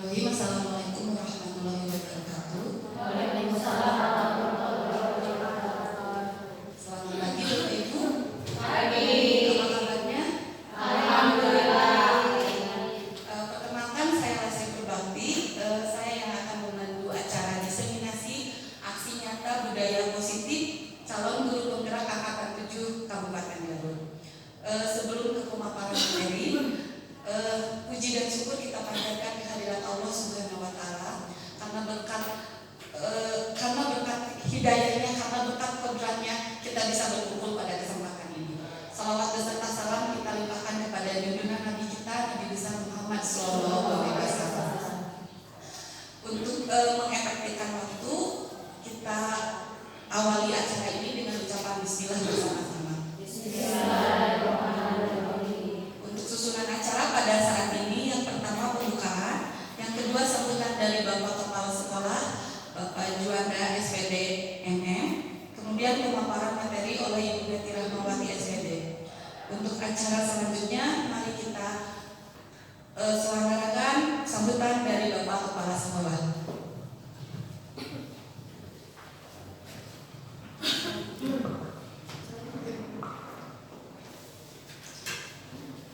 Bismillahirrahmanirrahim. Assalamualaikum warahmatullahi wabarakatuh. Waalaikumsalam warahmatullahi wabarakatuh. Selamat pagi Bapak Ibu. Pagi. Apa kabarnya? Alhamdulillah. Perkenalkan, saya Rasi Purbakti. Saya yang akan memandu acara diseminasi aksi nyata budaya positif calon guru penggerak angkatan 7 Kabupaten Garut. Sebelum ke pemaparan materi, puji dan syukur kita panjatkan kehadirat Allah Subhanahu wa Ta'ala karena berkat hidayahnya, karena berkat kodratnya kita bisa berkumpul pada kesempatan ini. Salawat beserta salam kita limpahkan kepada junjungan Nabi kita, Nabi besar Muhammad SAW. Untuk mengefektifkan waktu, kita awali acara ini dengan ucapan Bismillah bersama-sama. Untuk susunan acara pada saat ini, yang pertama pembukaan, yang kedua sambutan dari Bapak Kepala Sekolah, Bapak Juanda SPD MM, kemudian pemaparan materi oleh Ibu Betty Rahmawati SPD. Untuk acara selanjutnya, mari kita selenggarakan sambutan dari Bapak Kepala Sekolah.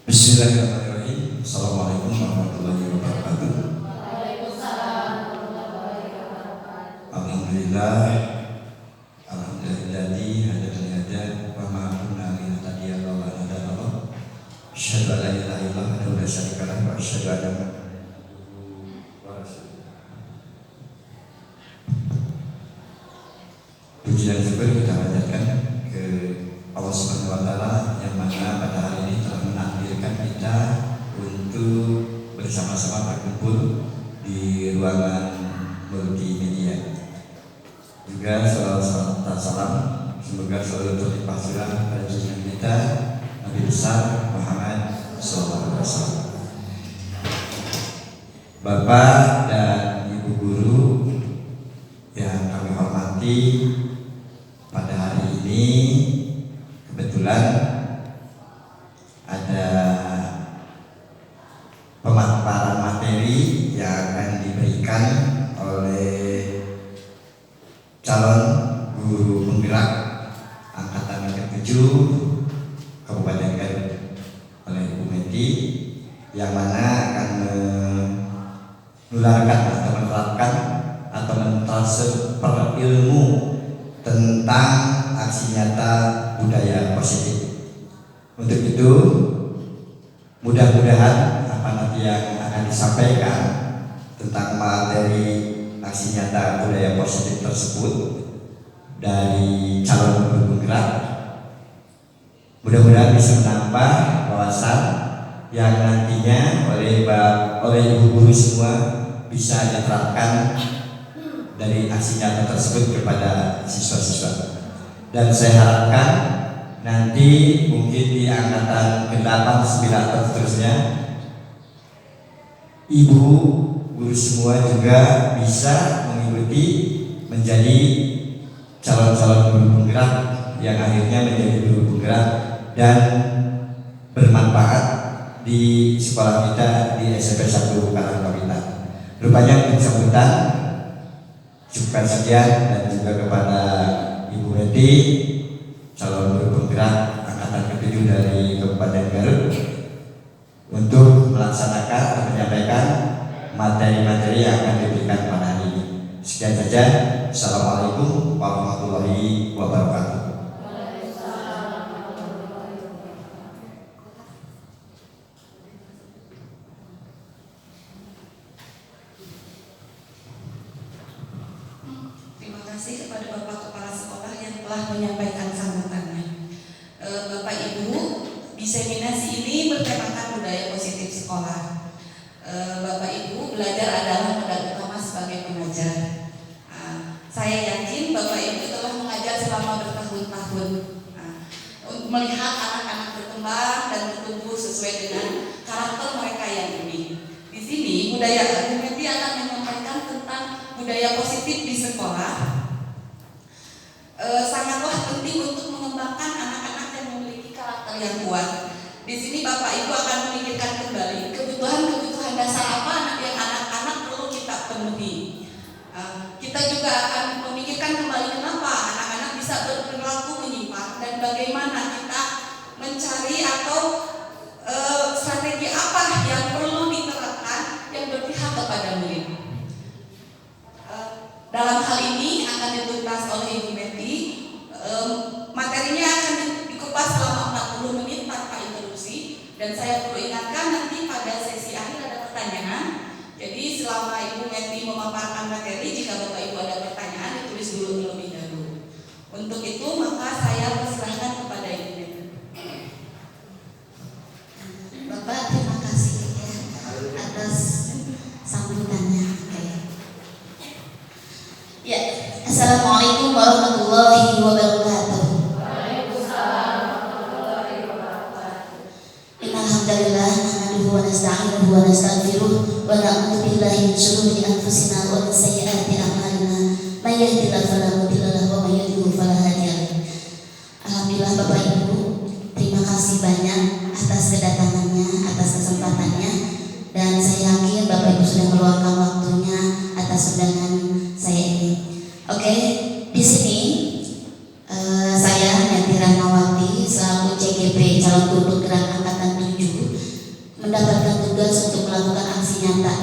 Bismillahirrahmanirrahim. Assalamualaikum warahmatullahi wabarakatuh. Waalaikumsalam warahmatullahi wabarakatuh. Alhamdulillah. Alhamdulillahilladzi hadana hada wa ma kunna linahtadiya laula an hadana Allah. Asyhadu an la ilaha illallah wahdahu la syarika lahu wa asyhadu anna Muhammadan abduhu wa rasuluh. Puji dan syukur kita panjatkan ke Allah Subhanahu wa Ta'ala yang mana pada hari ini telah menakdirkan kita untuk bersama-sama berkumpul di ruangan multimedia. Juga salam semoga selalu terlimpah curah pada junjungan kita Nabi besar Muhammad SAW. Bapak dan Ibu guru yang kami hormati, pada hari ini kebetulan ada pemaparan materi yang akan diberikan oleh calon guru penggerak angkatan ke-7 Kabupaten Garut oleh Bu Meti, yang mana akan menularkan atau menerapkan atau mentransfer ilmu tentang aksi nyata budaya positif. Untuk itu, mudah-mudahan apa nanti yang akan disampaikan tentang materi aksi nyata budaya positif tersebut dari calon guru penggerak, mudah-mudahan bisa menambah wawasan yang nantinya oleh ibu guru semua bisa diterapkan dari aksi nyata tersebut kepada siswa-siswa. Dan saya harapkan nanti mungkin di angkatan ke-8, 9 atau seterusnya, ibu guru semua juga bisa mengikuti menjadi calon-calon guru penggerak yang akhirnya menjadi guru penggerak dan bermanfaat di sekolah kita di SMP 1 Karangpawitan. Rupanya untuk sambutan cukupkan sekian, dan juga kepada Ibu Betty, calon guru penggerak angkatan ke-7 dari Kabupaten Garut, untuk melaksanakan atau menyampaikan materi-materi yang akan diberikan pada hari ini. Sekian saja. Assalamualaikum warahmatullahi wabarakatuh. Terima kasih kepada Bapak Kepala Sekolah yang telah menyampaikan sambutannya. Bapak Ibu, diseminasi ini bertemakan budaya positif sekolah. Bapak Ibu, belajar adalah modal utama sebagai pengajar. Saya yakin Bapak Ibu telah mengajar selama bertahun-tahun, melihat anak-anak berkembang dan bertumbuh sesuai dengan karakter mereka yang unik. Di sini budaya Meti akan menyampaikan tentang budaya positif di sekolah. Sangatlah penting untuk mengembangkan anak-anak yang memiliki karakter yang kuat. Di sini Bapak Ibu akan memikirkan kembali kebutuhan dasar apa yang anak-anak perilaku menyimpang dan bagaimana kita mencari atau strategi apa yang perlu diterapkan yang berpihak kepada murid. Dalam hal ini akan dituntas oleh Ibu Meti. Materinya akan dikupas selama 40 menit tanpa interupsi, dan saya perlu ingatkan nanti pada sesi akhir ada pertanyaan. Jadi selama Ibu Meti memaparkan materi, jika Bapak Ibu ada pertanyaan ditulis dulu terlebih dahulu. Untuk itu maka saya persilahkan kepada Ibu Meti. Bapak, terima kasih ya atas sambutannya. Ya, Assalamualaikum warahmatullahi wabarakatuh. Innalhamdalillah nahmaduhu wa nasta'inuhu wa nastaghfiruh wa na'udzu billahi min shururi anfusina wa min sayyiati a'malina. May yahdihillahu fala mudilla lahu wa may yudlil fala hadiya lahu. Alhamdulillah Bapak Ibu, terima kasih banyak atas kedatangannya, atas kesempatannya, dan saya yakin Bapak Ibu sudah meluangkan waktunya atas undangan saya ini. Oke, di sini saya Yanti Rahmawati selaku CGP calon guru penggerak angkatan 7 mendapatkan tugas untuk melakukan aksi nyata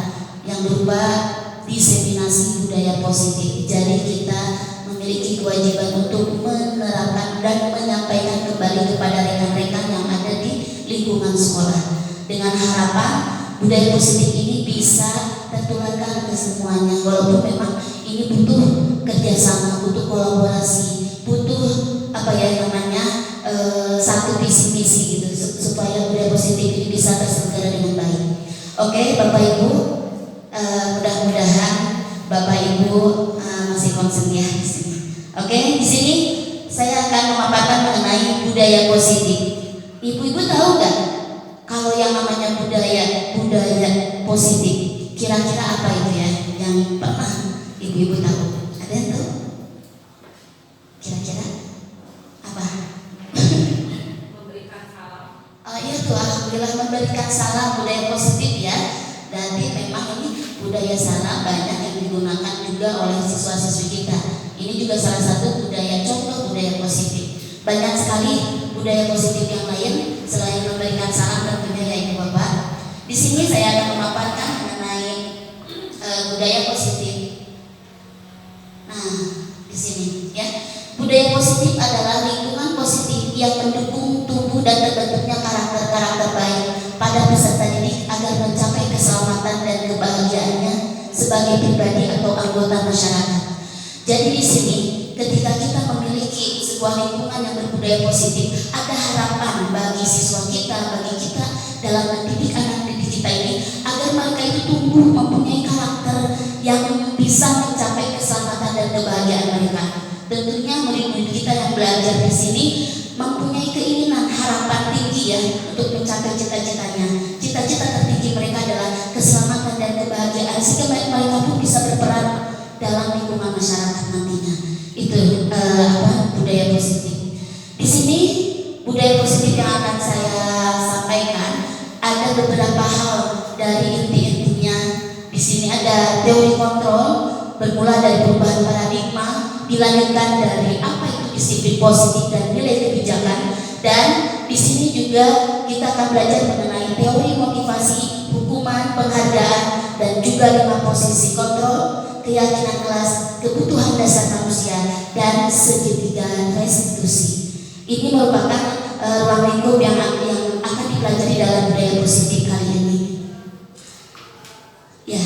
yang berupa diseminasi budaya positif. Jadi kita memiliki kewajiban untuk menerapkan dan menyampaikan kembali kepada rekan-rekan yang ada di lingkungan sekolah dengan harapan budaya positif ini bisa tertularkan ke semuanya, walaupun memang ini butuh kerjasama, butuh kolaborasi, butuh satu visi misi gitu supaya budaya positif ini bisa terselenggara dengan baik. Oke, Bapak Ibu, mudah-mudahan Bapak Ibu masih konsen ya di sini. Oke, di sini saya akan memaparkan mengenai budaya positif. Ibu-ibu tahu nggak kalau yang namanya budaya positif, kira-kira apa itu ya? Yang pernah ibu-ibu tahu? Ada yang tahu? Kira-kira apa? Memberikan salam. Iya tuh, alhamdulillah memberikan salam, budaya positif ya. Jadi memang ini budaya salam banyak yang digunakan juga oleh siswa-siswi kita. Ini juga salah satu budaya, contoh budaya positif. Banyak sekali budaya positif yang lain selain memberikan salam tentunya ya Ibu Bapak. Di sini saya akan memaparkan mengenai budaya positif. Nah, di sini ya. Budaya positif adalah lingkungan positif yang mendukung tumbuh dan terbentuknya karakter-karakter baik pada peserta didik agar mencapai keselamatan dan kebahagiaannya sebagai pribadi atau anggota masyarakat. Jadi di sini ketika kita memiliki sebuah lingkungan yang berbudaya positif, ada harapan bagi siswa kita, bagi kita dalam mendidik anak didik kita ini agar mereka itu tumbuh mempunyai karakter yang bisa mencapai keselamatan dan kebahagiaan mereka. Tentunya murid-murid kita yang belajar di sini mempunyai keinginan, harapan tinggi ya untuk mencapai cita-citanya. Cita-cita tertinggi mereka adalah keselamatan dan kebahagiaan sehingga mereka pun bisa berperan dalam lingkungan masyarakat nantinya. Itu budaya positif. Di sini budaya positif yang akan saya sampaikan ada beberapa hal dari inti-intinya. Di sini ada teori kontrol bermula dari perubahan paradigma, dilanjutkan dari apa itu disiplin positif dan nilai kebijakan, dan di sini juga kita akan belajar mengenai teori motivasi, hukuman, penghargaan, dan juga 5 posisi kontrol, keyakinan kelas, kebutuhan dasar manusia, dan segitiga restitusi. Ini merupakan ruang lingkup yang akan dipelajari dalam budaya positif kali ini. Ya,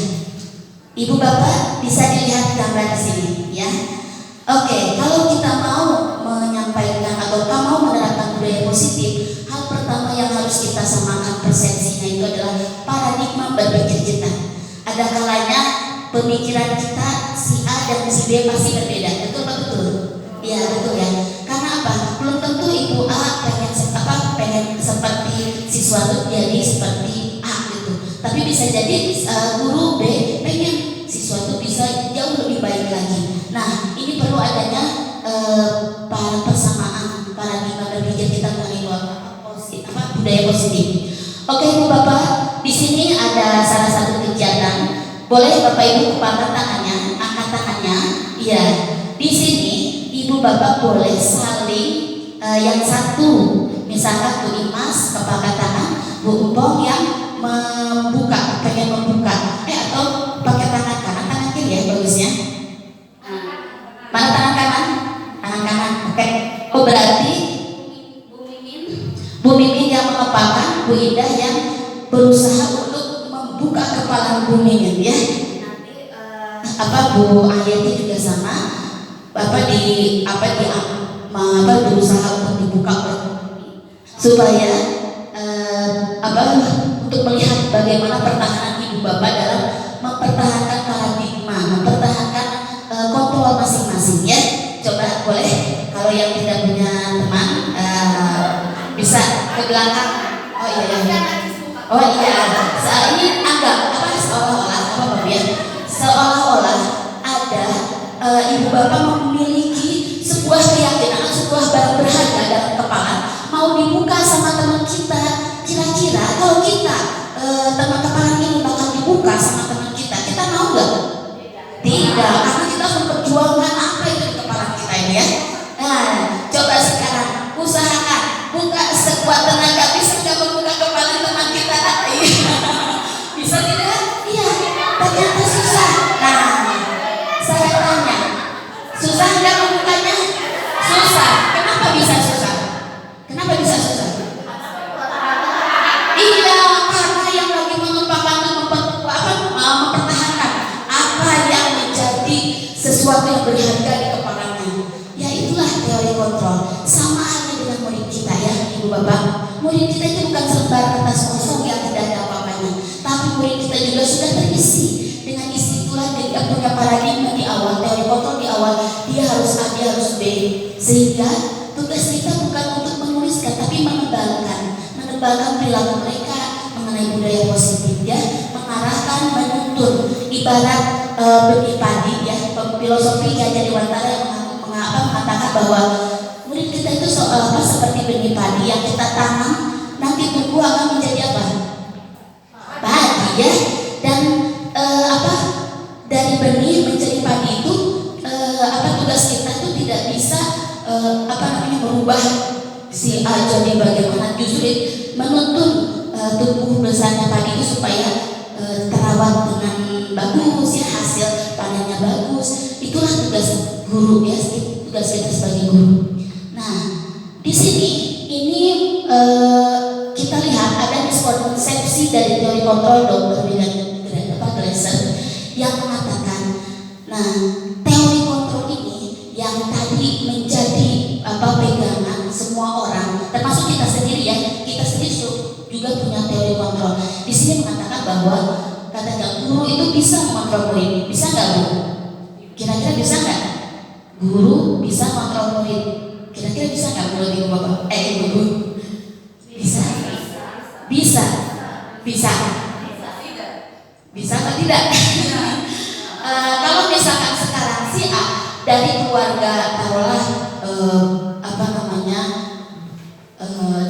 Ibu Bapak bisa dilihat gambar di sini, ya. Oke, kalau kita mau menyampaikan atau kita mau menerapkan budaya positif, hal pertama yang harus kita samakan persepsinya itu adalah paradigma berpikir kita. Ada kalanya pemikiran kita si A dan si B pasti berbeda, betul apa betul? Iya betul ya. Karena apa? Belum tentu Ibu A pengen seperti siswa itu jadi seperti A gitu. Tapi bisa jadi guru B pengen siswa itu bisa jauh lebih baik lagi. Nah, ini perlu adanya persamaan paradigma berpikir kita mengenai budaya positif. Oke Ibu Bapak, di sini ada salah satu kegiatan. Boleh Bapak Ibu angkat tangannya? Iya. Di sini Ibu bapak boleh saling yang satu, misalkan Bu Imas pakai tangan, Bu Empong yang pengen membuka, atau pakai tangan kanan, tangan kiri ya bagusnya. Mana tangan kanan? Tangan kanan. Oke. Oh berarti Bu Mimin yang mengepalkan, Bu Indah yang berusaha untuk membuka kepala Bu Mimin ya. Bu Ayati juga sama. Bapak berusaha untuk dibuka supaya untuk melihat bagaimana pertahanan ibu bapak dalam mempertahankan paradigma, mempertahankan kontrol masing-masing ya. Coba boleh kalau yang tidak punya teman bisa ke belakang. Oh iya. Saat ini anggap seolah-olah ada ibu bapak memiliki sebuah keyakinan, sebuah barang berharga dalam kepala mau dibuka sama teman kita. Kira-kira kalau kita teman kepala ini bakal dibuka sama teman kita mau nggak? Tidak, karena kita memperjuangkan apa itu di kepala kita ini ya. Nah, coba sekarang usahakan buka sekuat tenaga, bisa nggak membuka kepala teman kita? Bisa tidak? Iya, ternyata susah. Nah, saya tanya, susah nggak membukanya? Susah. Kenapa bisa susah? Kenapa bisa susah? Iya, karena yang lagi mempertahankan apa yang menjadi sesuatu yang berharga di kepalanya. Ya itulah teori kontrol. Sama halnya dengan murid kita ya, ibu bapak. Murid kita itu bukan selembar kertas kosong yang tidak ada apa-apanya, tapi murid kita juga sudah terisi dengan isi itulah dia punya paradigma di awal, teori kontrol di awal. Dia harus A, dia harus B, sehingga tugas kita bukan untuk menuliskan, tapi mengembangkan perilaku mereka mengenai budaya positif ya, mengarahkan, menuntun. Ibarat benih padi ya, filosofi Gajah Dewantara yang mengatakan bahwa murid kita itu seperti benih padi yang kita tanam, nanti tumbuh akan menjadi apa? Padi ya. Dan dari benih menjadi padi itu tugas kita itu tidak bisa merubah si A jadi bagaimana, justru menuntun tumbuh besarnya padi itu supaya terawat dengan bagus ya, hasil panennya bagus. Itulah tugas guru ya, tugas kita sebagai guru. Nah, di sini ini kita lihat ada miskonsepsi dari teori kontrol Dr. Glasser yang mengatakan, nah teori kontrol ini yang tadi menjadi pegangan semua orang, termasuk kita sendiri ya, kita sendiri juga punya teori kontrol. Di sini mengatakan bahwa kata guru itu bisa mengontrol murid, bisa nggak Bu? Kira-kira bisa nggak? Guru bisa kontrol murid, kira-kira bisa nggak menurut ibu bapak? Ibu bisa? Bisa? Bisa atau tidak? Kalau misalkan sekarang si A dari keluarga taruhlah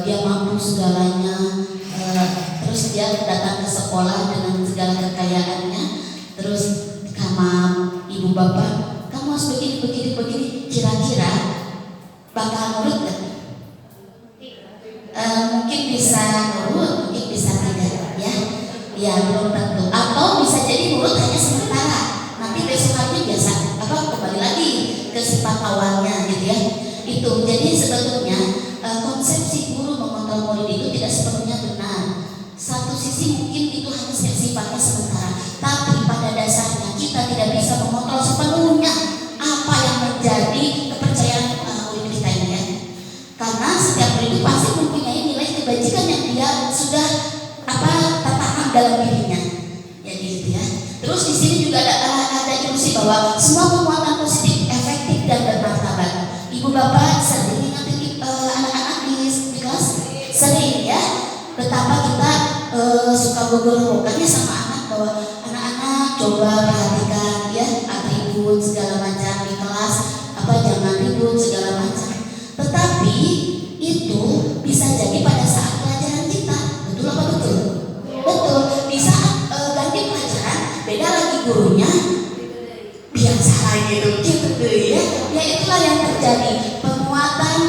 dia mampu segalanya, terus dia datang ke sekolah dengan segala kekayaannya, terus sama ibu bapak, kamu harus begini, kira-kira bakal nurut gak? Mungkin bisa nurut, mungkin bisa tidak ya belum tentu, atau bisa jadi nurut hanya sementara, nanti besok hari biasa kembali lagi ke sifat awalnya gitu ya. Itu jadi sebetulnya konsepsi guru mengontrol murid itu tidak sepenuhnya benar. Satu sisi mungkin itu hanya sifatnya sementara, tapi pada dasarnya kita tidak bisa mengontrol sepenuhnya apa yang menjadi kepercayaan murid kita ini ya. Karena setiap murid itu pasti mempunyai nilai kebajikan yang dia sudah tertanam dalam dirinya ya gitu ya. Terus di sini juga ada ilusi bahwa semua penguatan positif efektif dan bermartabat. Ibu bapak sering ingatin anak-anak di kelas, sering ya, betapa kita suka gogor-gogornya sama anak, bahwa anak-anak coba perhatikan ya atribut segala macam di kelas, jangan ribut segala macam. Tetapi itu bisa jadi pada saat pelajaran kita, betul apa betul? Betul. Di saat ganti pelajaran, beda lagi gurunya, biasa gitu ya. Ya itulah yang terjadi. terjadi penguatan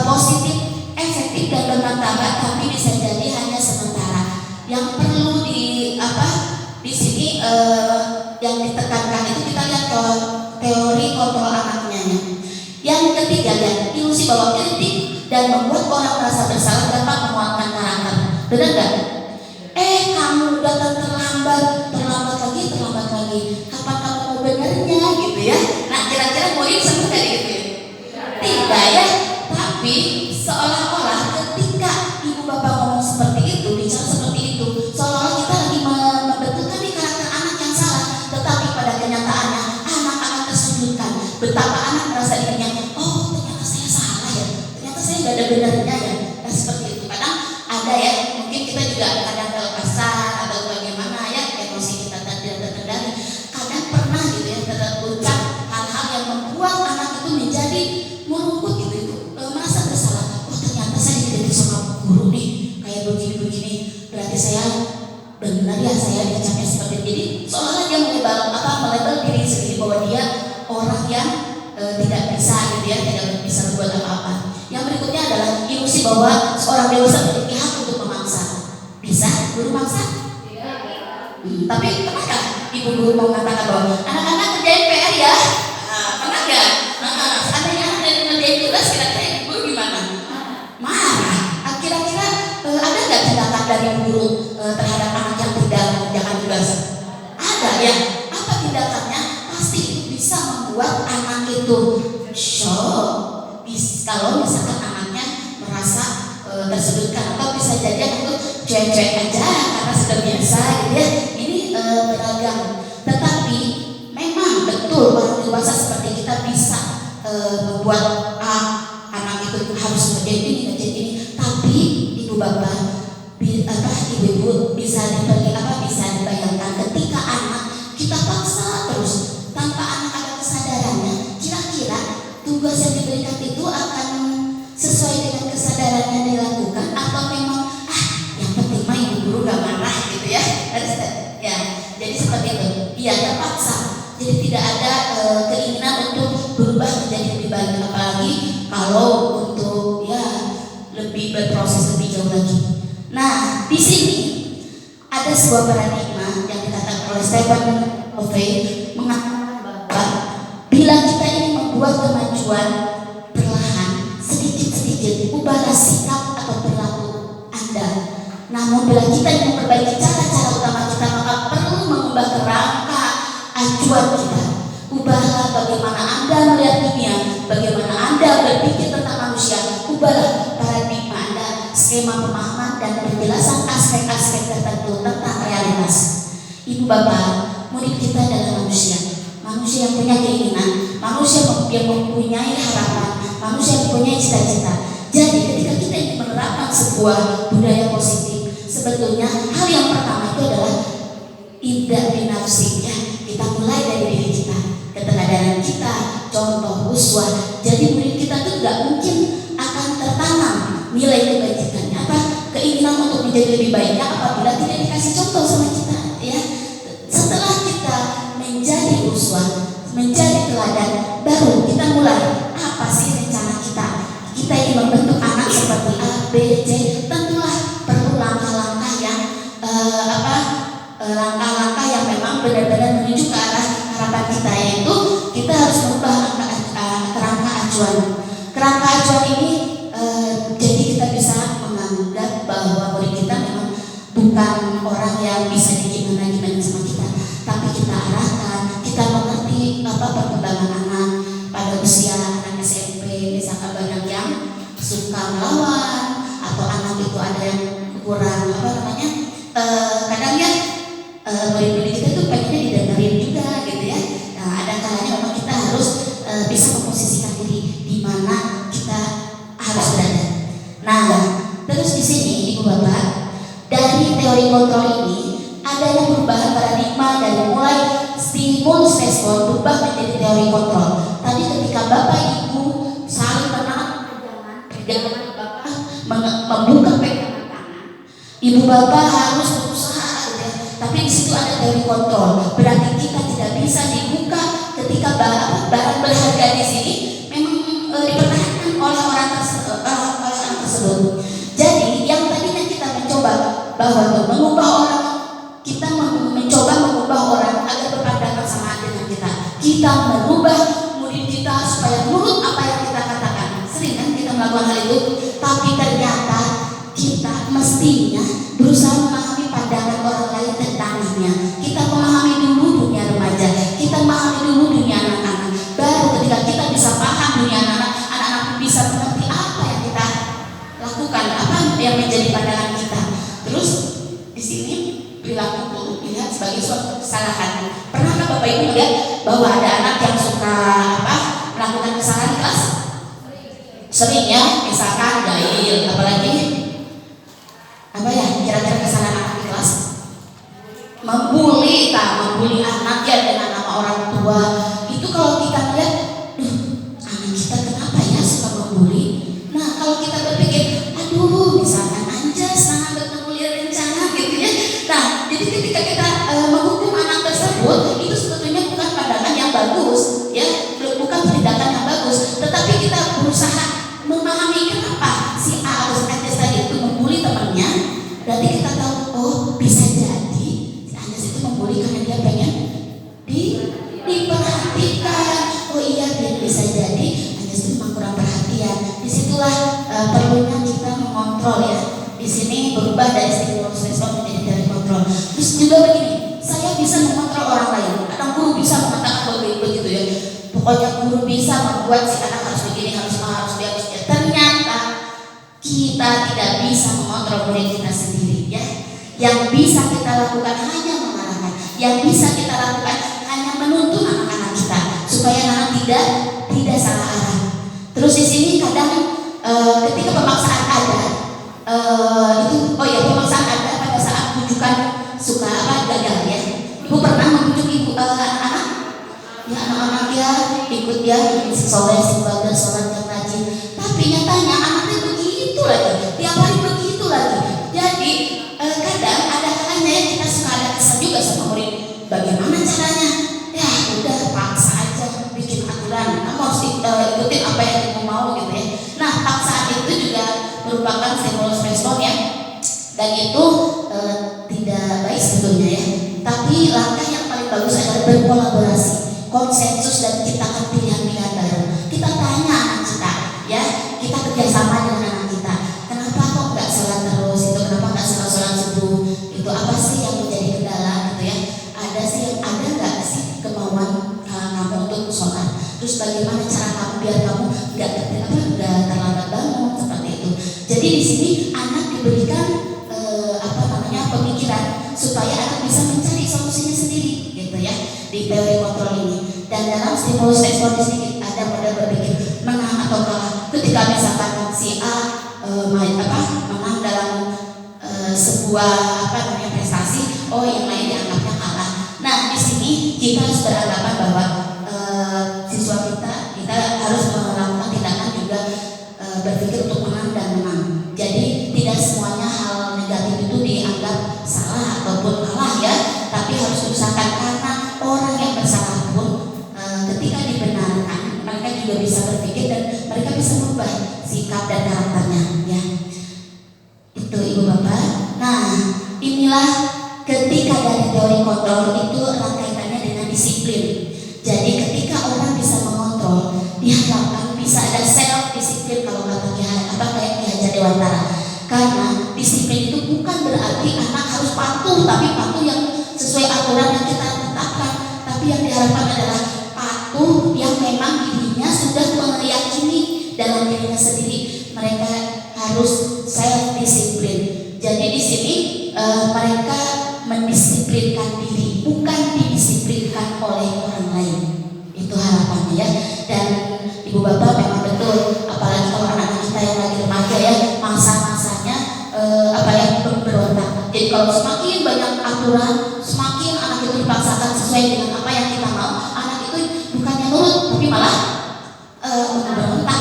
positif, efektif dan bermartabat, tapi bisa jadi hanya sementara. Yang perlu di sini yang ditekankan itu kita lihat ke teori kontrol anaknya. Yang ketiga, lihat ilusi bahwa kritik dan membuat orang merasa bersalah dapat menguatkan karakter. Benar nggak? Kamu datang terlambat lagi. Kapan kamu mau benernya gitu ya? Nah, kira-kira murid sama kayak gitu ya? Tidak ya, tapi seolah-olah ketika ibu bapak ngomong seperti itu, bicara seperti itu, seolah-olah kita lagi membetulkan nih karakter anak yang salah. Tetapi pada kenyataannya anak akan tersudutkan. Betapa anak merasa dirinya, oh ternyata saya salah ya, ternyata saya nggak ada benarnya ya. Nah, seperti itu. Kadang ada ya, mungkin kita juga kadang kelepasan atau bagaimana ya, emosi kita tidak terkendali. Kadang pernah gitu ya terucap hal-hal yang membuat anak itu menjadi merungkut gitu itu, merasa bersalah. Oh ternyata saya dikritik sama guru nih kayak begini, berarti saya benar ya, saya dicapnya seperti ini. Jadi seolah dia melabel diri sendiri bahwa dia orang yang tidak bisa gitu ya, tidak bisa berbuat apa-apa. Yang berikutnya adalah ilusi bahwa seorang dewasa memiliki hak untuk memaksa. Bisa guru maksa? Tapi pernahkah ibu guru mau mengatakan bahwa anak-anak kerjain PR ya? Pernah nggak? Seandainya anak dari ngerjain tugas, kira-kira ibu guru gimana? Marah. Kira-kira ada nggak tindakan dari guru terhadap anak yang tidak mengerjakan tugas? Ada ya. Apa tindakannya? Pasti itu bisa membuat anak itu shock. Kalau misalkan anaknya merasa tersudutkan, atau bisa jadi itu cuek-cuek aja karena sudah biasa gitu ya. Ini beragam. Tetapi memang betul orang dewasa seperti kita bisa membuat anak itu harus ngerjain ini. Tapi ibu bapak, ibu-ibu bisa dibayangkan ketika anak kita paksa terus tanpa anak ada kesadarannya, kira-kira tugas yang diberikan itu akan sesuai dengan kesadarannya dilakukan atau memang yang penting mah ibu guru gak marah gitu ya. Ya, jadi seperti itu. Iya, terpaksa. Jadi tidak ada keinginan untuk berubah menjadi lebih baik, apalagi kalau untuk ya lebih berproses lebih jauh lagi. Nah, di sini ada sebuah paradigma yang dikatakan oleh Stephen Covey mengatakan bahwa bila kita ingin membuat kemajuan perlahan, sedikit-sedikit ubahlah sikap atau perilaku Anda. Namun bila kita ingin memperbaiki cara-cara utama kita, maka perlu mengubah kerangka acuan kita. Ubahlah bagaimana Anda melihat dunia, bagaimana Anda berpikir tentang manusia. Ubahlah paradigma Anda, skema pemahaman dan penjelasan aspek-aspek tertentu tentang realitas. Ibu bapak, murid kita adalah manusia yang punya keinginan, manusia yang mempunyai harapan, manusia yang mempunyai cita-cita. Jadi ketika kita ingin menerapkan sebuah budaya positif, sebetulnya hal yang pertama itu adalah ibda binafsi ya. Kita mulai dari diri kita, keteladanan kita, contoh uswah. Jadi murid kita itu nggak mungkin akan tertanam nilai kebajikannya, keinginan untuk menjadi lebih baiknya apabila tidak dikasih contoh sama kita ya. Setelah kita menjadi uswah, menjadi teladan, baru kita mulai apa sih rencana kita. Kita ingin membentuk anak seperti A, B, C. Tentulah perlu langkah-langkah yang langkah-langkah yang memang benar-benar menuju ke arah harapan kita, yaitu kita harus merubah kerangka acuan. Kerangka acuan ini jadi kita bisa menganggap bahwa murid kita memang bukan orang yang bisa gimana sama kita, tapi kita arahkan, kita mengerti perkembangan anak pada usia anak SMP. Misalkan banyak yang suka melawan atau anak itu ada yang kurang kadang ya murid-murid kita itu pengennya didengarin juga gitu ya. Nah, ada kalanya memang kita harus bisa memposisikan diri di mana kita harus berada. Nah, terus di sini ibu bapak, dari teori kontrol ini adanya perubahan paradigma dari mulai stimulus respon berubah menjadi teori kontrol. Tadi ketika bapak ibu saling pegangan bapak membuka pegangan tangan, ibu bapak harus berusaha gitu ya. Tapi di situ ada teori kontrol, berarti kita tidak bisa dibuka ketika barang berharga di sini memang mengubah orang, kita mencoba mengubah orang agar berpandangan sama dengan kita. Kita merubah murid kita supaya nurut apa yang kita katakan. Sering kan kita melakukan hal itu, tapi ternyata kita mestinya berusaha memahami pandangan orang lain tentang dunia. Kita memahami dulu dunia remaja, kita memahami dulu dunia anak-anak. Baru ketika kita bisa paham dunia anak-anak pun bisa mengerti apa yang kita lakukan, apa yang menjadi pandangan kita. Terus di sini perilaku buruk dilihat sebagai suatu kesalahan. Pernahkah Bapak Ibu lihat bahwa ada anak yang suka melakukan kesalahan kelas? Sering ya, misalkan jahil, apalagi kira-kira kesalahan anak di kelas? Membuli anak ya dengan nama orang tua. Itu kalau kita lihat, anak kita kenapa ya suka membuli? Nah, kalau kita berpikir, misalkan anjas, bertemu rencana gitu ya. Nah, jadi ketika kita menghukum anak tersebut, itu sebetulnya bukan pandangan yang bagus, ya, bukan tindakan yang bagus. Tetapi kita berusaha memahami kenapa si A atau si Anjas tadi itu membuli temannya. Berarti kita tahu, bisa jadi si Anjas itu membuli karena dia pengen diperhatikan. Iya, dia bisa jadi Anjas itu memang kurang perhatian. Disitulah perlunya kita mengontrol ya. Di sini berubah dari stimulus respon menjadi dari kontrol. Terus juga begini, saya bisa mengontrol orang lain. Kadang guru bisa mengatakan begitu ya. Pokoknya guru bisa membuat si anak harus begini, harus dia. Ternyata kita tidak bisa mengontrol murid kita sendiri ya. Yang bisa kita lakukan hanya mengarahkan. Yang bisa kita lakukan hanya menuntun anak-anak kita supaya anak tidak salah arah. Terus di sini kadang ketika pemaksaan ada, pemaksaan ada pada saat bujukan suka gagal ya. Ibu pernah membujuk ibu anak-anak? Ya, anak-anak ya ikut ya soleh, ibadah, sholat yang rajin. Tapi nyatanya anaknya begitu lagi, tiap hari begitu lagi. Jadi kadang ada kalanya ya kita suka ada kesan juga sama murid. Bagaimana caranya? Ya udah paksa aja bikin aturan. Kamu harus ikutin apa yang kamu mau gitu ya. Nah, paksaan itu juga merupakan stimulus respon ya. Dan itu tidak baik sebetulnya ya. Tapi langkah yang paling bagus adalah berkolaborasi, konsensus, dan ciptakan pilihan-pilihan baru. Kita tanya anak kita, ya, kita kerjasama dengan anak kita. Kenapa kok nggak sholat terus? Kenapa nggak sholat subuh? Itu apa sih yang menjadi kendala gitu ya? Ada nggak sih kemauan kamu untuk sholat? Terus bagaimana cara kamu biar kamu nggak terlambat bangun seperti itu? Jadi di sini anak diberikan pemikiran supaya anak bisa mencari solusinya sendiri gitu ya di teori kontrol ini. Dan dalam stimulus respon di sini ada model berpikir menang atau kalah. Ketika misalkan si A menang dalam sebuah prestasi, yang lain dianggapnya kalah. Nah, di sini kita harus beranggapan bahwa siswa kita harus melakukan tindakan juga berpikir untuk menang dan menang. Jadi tidak semuanya hal negatif itu dianggap salah ataupun kalah ya, tapi harus diusahakan karena orang yang bersalah pun ketika dibenarkan mereka juga bisa berpikir dan mereka bisa merubah sikap dan karakternya ya. Itu Ibu Bapak. Nah, inilah ketika dari teori kontrol itu erat kaitannya dengan disiplin. Jadi ketika orang bisa mengontrol, diharapkan bisa ada self disiplin kalau kata kayak Ki Hajar Dewantara. Karena disiplin itu bukan berarti anak harus patuh, tapi patuh yang sesuai aturan yang kita tetapkan. Tapi yang diharapkan adalah patuh yang memang dirinya sudah meyakini dalam dirinya sendiri. Mereka harus self disiplin. Jadi di sini mereka mendisiplinkan diri, bukan didisiplinkan oleh orang lain. Itu harapannya ya. Dan Ibu Bapak memang betul, apalagi kalau anak-anak kita yang lagi remaja ya, masa-masanya berontak. Jadi kalau semakin banyak aturan, semakin anak itu dipaksakan sesuai dengan apa yang kita mau, anak itu bukannya nurut, tapi malah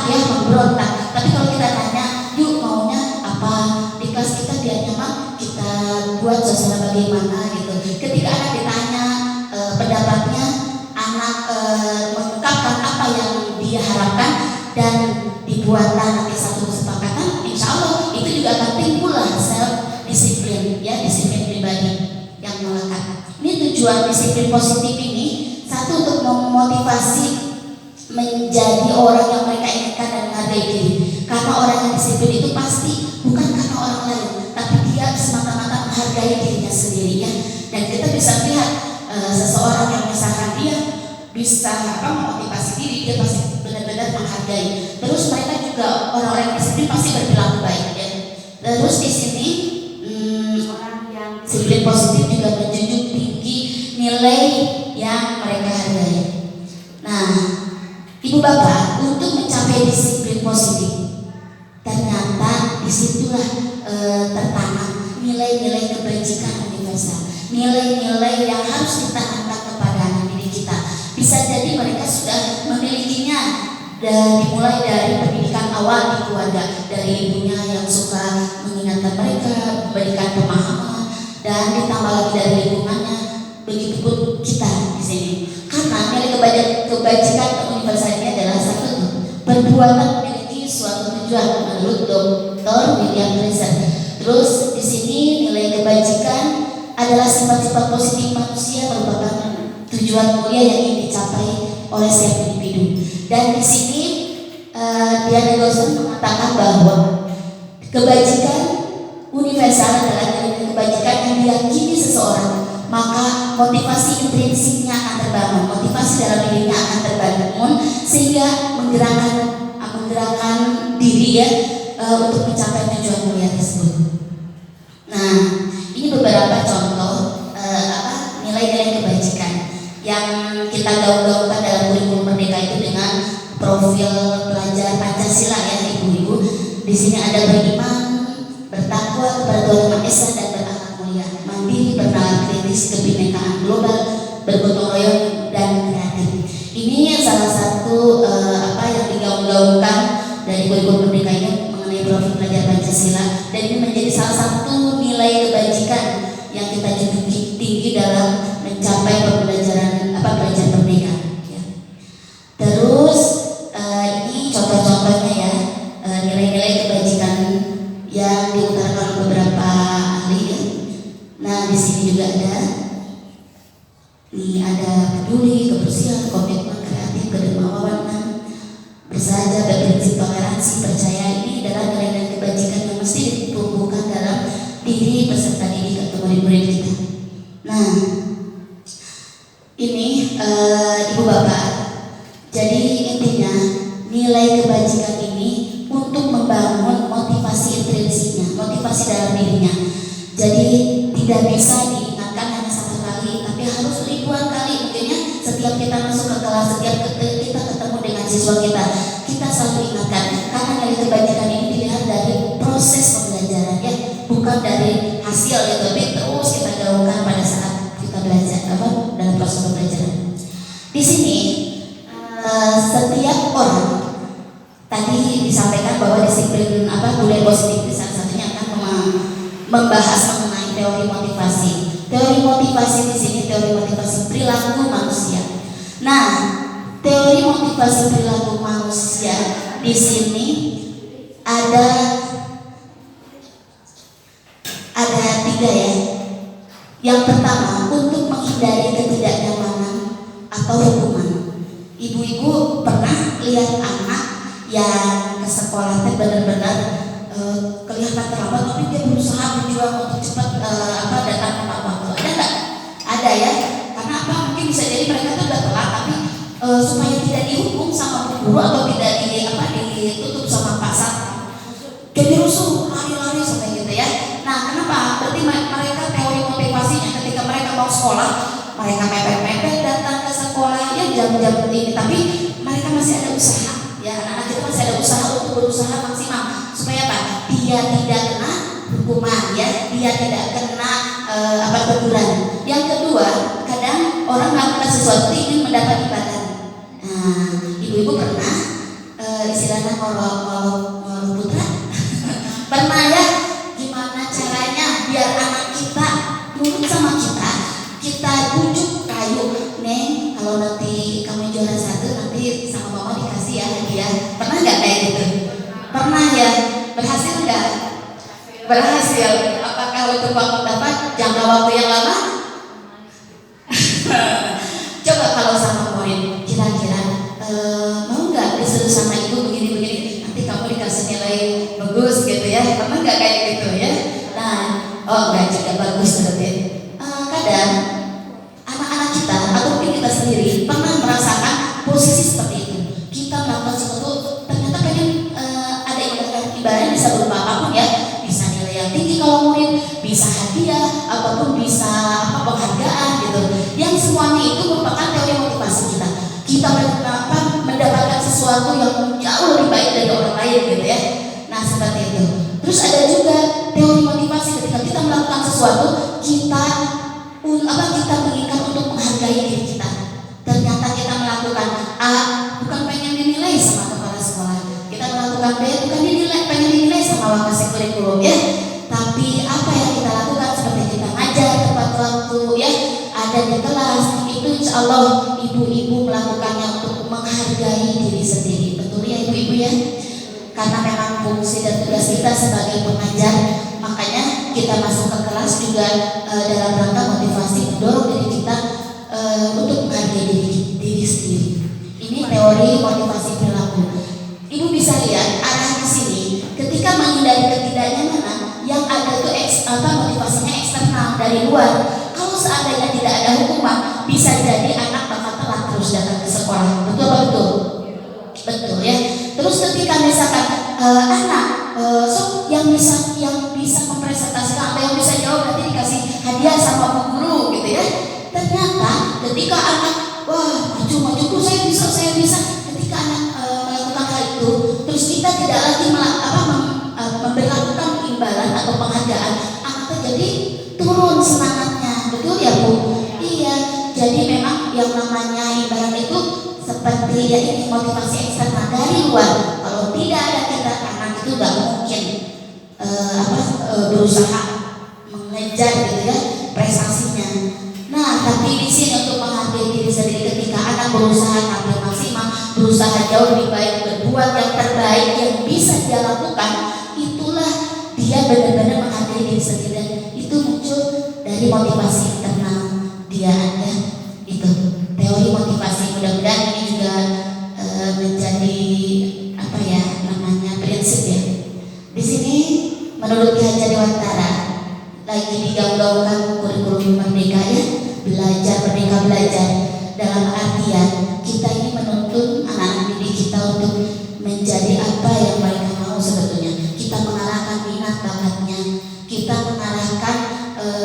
memberontak. Tapi kalau kita tanya, yuk maunya apa, di kelas kita biar nyaman, kita buat suasana bagaimana gitu. Ketika anak ditanya pendapatnya, anak mengungkapkan apa yang dia harapkan dan dibuatlah nanti satu kesepakatan, insya Allah itu juga akan timbullah self disiplin ya, tujuan disiplin positif ini, satu untuk memotivasi menjadi orang yang mereka inginkan dan menghargai diri. Karena orang yang disiplin itu pasti bukan karena orang lain, tapi dia semata-mata menghargai dirinya sendiri ya. Dan kita bisa lihat seseorang yang misalkan dia bisa memotivasi diri, dia pasti benar-benar menghargai. Terus mereka juga orang-orang yang disiplin pasti berperilaku baik ya. Terus di sini orang yang disiplin positif juga menjunjung tinggi nilai yang mereka hargai. Nah, Ibu Bapak, untuk mencapai disiplin positif, ternyata disitulah tertanam nilai-nilai kebajikan universal, nilai-nilai yang harus ditanamkan kepada anak didik kita. Bisa jadi mereka sudah memilikinya dan dimulai dari pendidikan awal di keluarga, dari ibunya yang suka mengingatkan mereka, memberikan pemahaman, dan ditambah lagi dari lingkungannya. Begitupun kita di sini. Karena nilai kebajikan universal ini adalah satu, perbuatan memiliki suatu tujuan menurut Dr. William Fraser. Terus di sini nilai kebajikan adalah sifat-sifat positif manusia merupakan tujuan mulia yang ingin dicapai oleh setiap individu. Dan di sini Diana Dawson mengatakan bahwa kebajikan universal adalah nilai kebajikan yang diyakini seseorang, maka motivasi intrinsiknya akan terbangun, motivasi dalam dirinya akan terbangun sehingga menggerakkan diri ya untuk mencapai tujuan mulia tersebut. Nah, ini beberapa contoh nilai-nilai kebajikan yang kita gaung-gaungkan dalam kurikulum Merdeka itu dengan profil pelajar Pancasila ya ibu-ibu. Di sini ada beriman, bertakwa kepada Tuhan Yang Maha Esa dan berakhlak mulia, mandiri, bernalar kritis, kebinekaan global, bergotong royong dan kreatif. Ini salah satu yang digaung-gaungkan dari kurikulum Merdeka ini mengenai profil pelajar Pancasila, dan ini menjadi salah satu nilai kebajikan yang kita junjung tinggi dalam mencapai pembelajaran belajar merdeka. Ya. Terus ini contoh-contohnya ya nilai-nilai kebajikan yang diutarakan oleh beberapa ahli ya. Nah di sini juga ada, ini ada peduli, kebersihan, komitmen, kreatif, kedermawanan, bersahaja, berprinsip, toleransi, percaya. Ini adalah nilai-nilai kebajikan yang mesti ditumbuhkan dalam diri peserta didik atau murid-murid kita. Nah, ini Ibu Bapak, jadi intinya nilai kebajikan ini untuk membangun motivasi intrinsiknya, motivasi dalam dirinya. Jadi tidak bisa diingatkan hanya satu kali, tapi harus ribuan kali. Mungkinnya setiap kita masuk ke kelas, setiap kita ketemu dengan siswa kita selalu ingatkan. Karena nilai kebajikan ini dilihat dari proses pembelajaran ya, bukan dari hasil ya, tapi terus kita gaungkan pada saat kita belajar dalam proses pembelajaran. Di sini setiap orang tadi disampaikan bahwa disiplin budaya positif salah satunya akan membahas mengenai teori motivasi. Teori motivasi di sini teori motivasi perilaku manusia. Nah, teori motivasi perilaku manusia di sini ada 3 ya. Yang pertama, untuk menghindari ketidaknyamanan atau hukuman. Ibu-ibu pernah lihat anak yang ke sekolah benar-benar kelihatan terlambat, tapi dia berusaha berjuang untuk cepat datang tepat waktu. Ada nggak? Ada ya. Karena mungkin bisa jadi mereka tuh udah telat, tapi supaya tidak dihukum sama guru atau tidak ditutup sama Pak Satpam, jadi rusuh, lari-lari sampai gitu ya. Nah, kenapa? Berarti mereka teori motivasinya ketika mereka mau sekolah, mereka mepet-mepet datang ke sekolah ya jam-jam ini, tapi mereka masih ada usaha ya, anak-anak kita masih ada usaha untuk berusaha maksimal supaya dia tidak kena hukuman ya, dia tidak kena teguran. Yang kedua, kadang orang melakukan sesuatu ingin mendapat imbalan. Nah, ibu-ibu pernah istilahnya ngolok putra pernah ya, gimana caranya biar anak kita nurut sama kita bujuk kayu, Neng, kalau nanti kamu juara 1 nanti sama mama dikasih ya hadiah. Pernah nggak kayak gitu? Pernah ya. Berhasil nggak? Berhasil. Apakah untuk waktu dapat jangka waktu yang lama? sendiri pernah merasakan posisi seperti itu. Kita melakukan sesuatu ternyata pengen ada ibaratnya bisa berupa apapun ya, bisa nilai yang tinggi kalau murid, bisa hadiah ataupun bisa penghargaan gitu. Yang semuanya itu merupakan teori motivasi kita. Kita mendapatkan sesuatu yang jauh lebih baik dari orang lain gitu ya. Nah seperti itu. Terus ada juga teori motivasi ketika kita melakukan sesuatu kita menginginkan untuk menghargai diri kita. Ternyata kita melakukan A bukan pengen dinilai sama kepala sekolah, kita melakukan B bukan pengen dinilai sama wakasek kurikulum ya, tapi apa yang kita lakukan seperti kita ngajar tepat waktu ya, ada di kelas itu insya Allah ibu-ibu melakukannya untuk menghargai diri sendiri. Betul ya ibu-ibu ya, karena memang fungsi dan tugas kita sebagai pengajar, makanya kita masuk ke kelas juga dalam rangka motivasi mendorong diri kita untuk menghargai diri sendiri. Ini teori motivasi perilaku. Ibu bisa lihat arah di sini ketika menghindari ketidaknyamanan yang ada tuh motivasinya eksternal dari luar. Kalau seandainya tidak ada hukuman, bisa jadi anak bakal telat terus datang ke sekolah. Betul apa betul? Betul ya. Terus ketika misalkan anak yang bisa mempresentasikan atau yang bisa jawab nanti dikasih hadiah sama bu guru gitu ya. Ternyata ketika anak maju tuh saya bisa. Ketika anak melakukan hal itu, terus kita tidak lagi memberlakukan imbalan atau penghargaan, anaknya jadi turun semangatnya. Betul ya bu? Iya. Jadi memang yang namanya imbalan itu seperti ya ini motivasi eksternal dari luar. Kalau tidak ada kita, anak itu nggak mungkin berusaha mengejar gitu ya prestasinya. Nah, tapi di sini untuk menghargai diri sendiri ketika anak berusaha tampil maksimal, berusaha jauh lebih baik, berbuat yang terbaik yang bisa dia lakukan, itulah dia benar-benar menghargai diri sendiri dan itu muncul dari motivasi internal dia ada itu. Teori motivasi mudah-mudahan ini juga menjadi prinsip ya. Di sini menurut Ki Hajar Dewantara lagi digaung-gaungkan kurikulum merdeka ya, merdeka belajar dalam artian kita ini menuntun anak-anak didik kita untuk menjadi apa yang mereka mau sebetulnya. Kita mengarahkan minat bakatnya, kita